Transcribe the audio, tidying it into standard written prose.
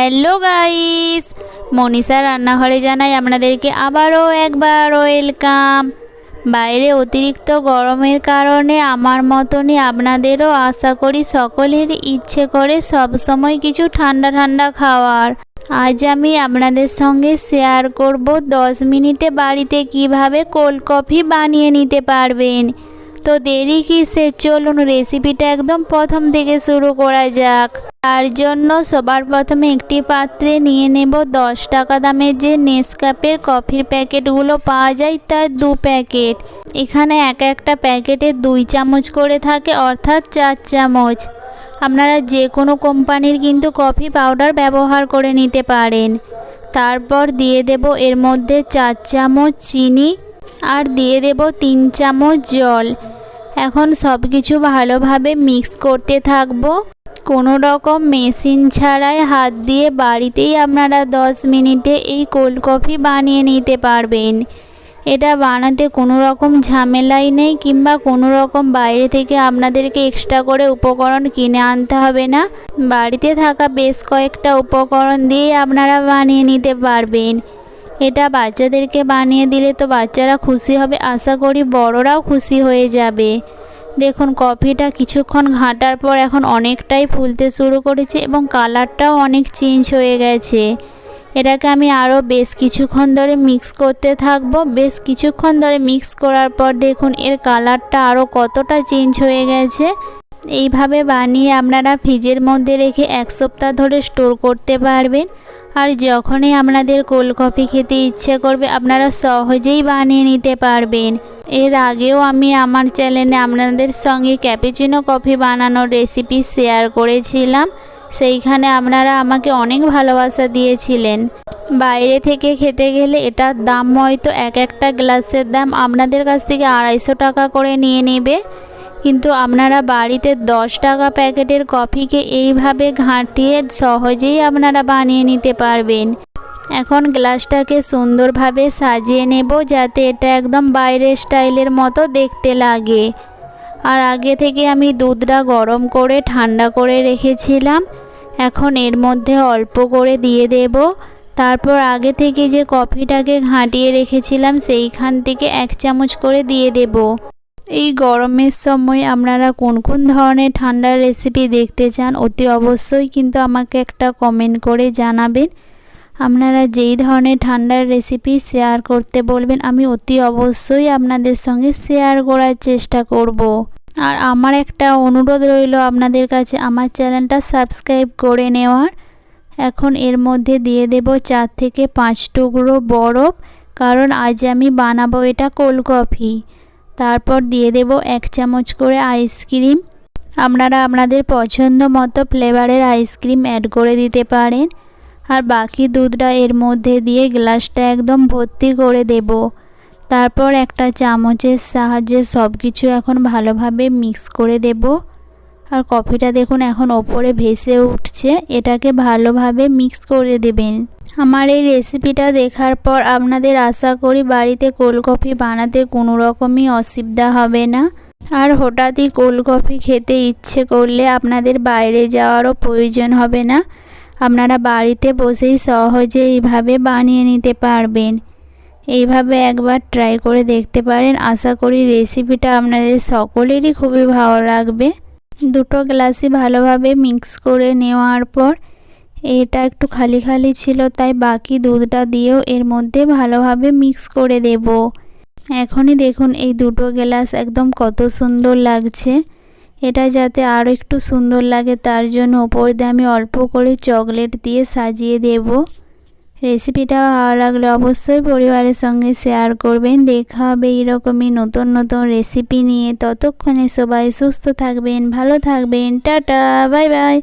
Hello guys, Manisha রান্নাঘরে জানাই আপনাদেরকে আবারও একবার ওয়েলকাম। বাইরে অতিরিক্ত গরমের কারণে আমার মতনই আপনাদেরও আশা করি সকলেরই ইচ্ছে করে সবসময় কিছু ঠান্ডা ঠান্ডা খাওয়ার। আজ আমি আপনাদের সঙ্গে শেয়ার করব 10 মিনিটে বাড়িতে কিভাবে কোল্ড কফি বানিয়ে নিতে পারবেন। তো দেরি কিসে, চলুন রেসিপিটা একদম প্রথম থেকে শুরু করা যাক। তার জন্য সবার প্রথমে একটি পাত্রে নিয়ে নেব 10 টাকা দামের যে নেসক্যাফের কফির প্যাকেটগুলো পাওয়া যায় তার 2 প্যাকেট। এখানে একটা প্যাকেটে 2 চামচ করে থাকে, অর্থাৎ 4 চামচ। আপনারা যে কোনো কোম্পানির কিন্তু কফি পাউডার ব্যবহার করে নিতে পারেন। তারপর দিয়ে দেব এর মধ্যে 4 চামচ চিনি আর দিয়ে দেব 3 চামচ জল। এখন সব কিছু ভালোভাবে মিক্স করতে থাকবো। কোনো রকম মেশিন ছাড়াই হাত দিয়ে বাড়িতেই আপনারা 10 মিনিটে এই কোল্ড কফি বানিয়ে নিতে পারবেন। এটা বানাতে কোনো রকম ঝামেলাই নেই, কিংবা কোনো রকম বাইরে থেকে আপনাদেরকে এক্সট্রা করে উপকরণ কিনে আনতে হবে না। বাড়িতে থাকা বেশ কয়েকটা উপকরণ দিয়ে আপনারা বানিয়ে নিতে পারবেন। এটা বাচ্চাদেরকে বানিয়ে দিলে তো বাচ্চারা খুশি হবে, আশা করি বড়রাও খুশি হয়ে যাবে। দেখুন কফিটা কিছুক্ষণ ঘাঁটার পর এখন অনেকটাই ফুলতে শুরু করেছে এবং কালারটাও অনেক চেঞ্জ হয়ে গেছে। এটাকে আমি আরও বেশ কিছুক্ষণ ধরে মিক্স করতে থাকবো। বেশ কিছুক্ষণ ধরে মিক্স করার পর দেখুন এর কালারটা আরও কতটা চেঞ্জ হয়ে গেছে। এইভাবে বানিয়ে আপনারা ফ্রিজের মধ্যে রেখে 1 সপ্তাহ ধরে স্টোর করতে পারবেন। আর যখনই আপনাদের কোল্ড কফি খেতে ইচ্ছে করবে আপনারা সহজেই বানিয়ে নিতে পারবেন। এর আগেও আমি আমার চ্যানেলে আপনাদের সঙ্গে ক্যাপুচিনো কফি বানানোর রেসিপি শেয়ার করেছিলাম। সেইখানে আপনারা আমাকে অনেক ভালোবাসা দিয়েছিলেন। বাইরে থেকে খেতে গেলে এটার দাম হয়তো একটা গ্লাসের দাম আপনাদের কাছ থেকে 250 টাকা করে নিয়ে নেবে, কিন্তু আপনারা বাড়িতে 10 টাকা প্যাকেটের কফিকে এইভাবে ঘাঁটিয়ে সহজেই আপনারা বানিয়ে নিতে পারবেন। এখন গ্লাসটাকে সুন্দরভাবে সাজিয়ে নেব যাতে এটা একদম বাইরের স্টাইলের মতো দেখতে লাগে। আর আগে থেকে আমি দুধটা গরম করে ঠান্ডা করে রেখেছিলাম। এখন এর মধ্যে অল্প করে দিয়ে দেব। তারপর আগে থেকে যে কফিটাকে ঘাঁটিয়ে রেখেছিলাম সেইখান থেকে 1 চামচ করে দিয়ে দেব। এই গরমের সময় আপনারা কোন কোন ধরনের ঠান্ডার রেসিপি দেখতে চান অতি অবশ্যই কিন্তু আমাকে একটা কমেন্ট করে জানাবেন। আপনারা যেই ধরনের ঠান্ডার রেসিপি শেয়ার করতে বলবেন আমি অতি অবশ্যই আপনাদের সঙ্গে শেয়ার করার চেষ্টা করব। আর আমার একটা অনুরোধ রইল আপনাদের কাছে, আমার চ্যানেলটা সাবস্ক্রাইব করে নেওয়ার। এখন এর মধ্যে দিয়ে দেব 4 থেকে 5 টুকরো বরফ, কারণ আজ আমি বানাবো এটা কোল্ড কফি। তারপর দিয়ে দেব 1 চামচ করে আইসক্রিম। আপনারা আপনাদের পছন্দ মতো ফ্লেভারের আইসক্রিম অ্যাড করে দিতে পারেন। আর বাকি দুধটা এর মধ্যে দিয়ে গ্লাসটা একদম ভর্তি করে দেব। তারপর একটা চামচের সাহায্যে সব কিছু এখন ভালোভাবে মিক্স করে দেব। আর কফিটা দেখুন এখন ওপরে ভেসে উঠছে, এটাকে ভালোভাবে মিক্স করে দেবেন। আমার এই রেসিপিটা দেখার পর আপনাদের আশা করি বাড়িতে কোল্ড কফি বানাতে কোনো রকমই অসুবিধা হবে না। আর হঠাৎই কোল্ড কফি খেতে ইচ্ছে করলে আপনাদের বাইরে যাওয়ারও প্রয়োজন হবে না। আপনারা বাড়িতে বসেই সহজে এইভাবে বানিয়ে নিতে পারবেন। এইভাবে একবার ট্রাই করে দেখতে পারেন। আশা করি রেসিপিটা আপনাদের সকলেরই খুবই ভালো লাগবে। দুটো গ্লাসই ভালোভাবে মিক্স করে নেওয়ার পর এটা একটু খালি খালি ছিল, তাই বাকি দুধটা দিয়েও এর মধ্যে ভালোভাবে মিক্স করে দেব। এখনই দেখুন এই দুটো গ্লাস একদম কত সুন্দর লাগছে। এটা যাতে আরও একটু সুন্দর লাগে তার জন্য ওপর দিয়ে আমি অল্প করে চকলেট দিয়ে সাজিয়ে দেব। রেসিপিটা ভালো লাগলে অবশ্যই পরিবারের সঙ্গে শেয়ার করবেন। দেখা হবে এইরকমই নতুন নতুন রেসিপি নিয়ে। ততক্ষণে সবাই সুস্থ থাকবেন, ভালো থাকবেন। Tata, bye bye.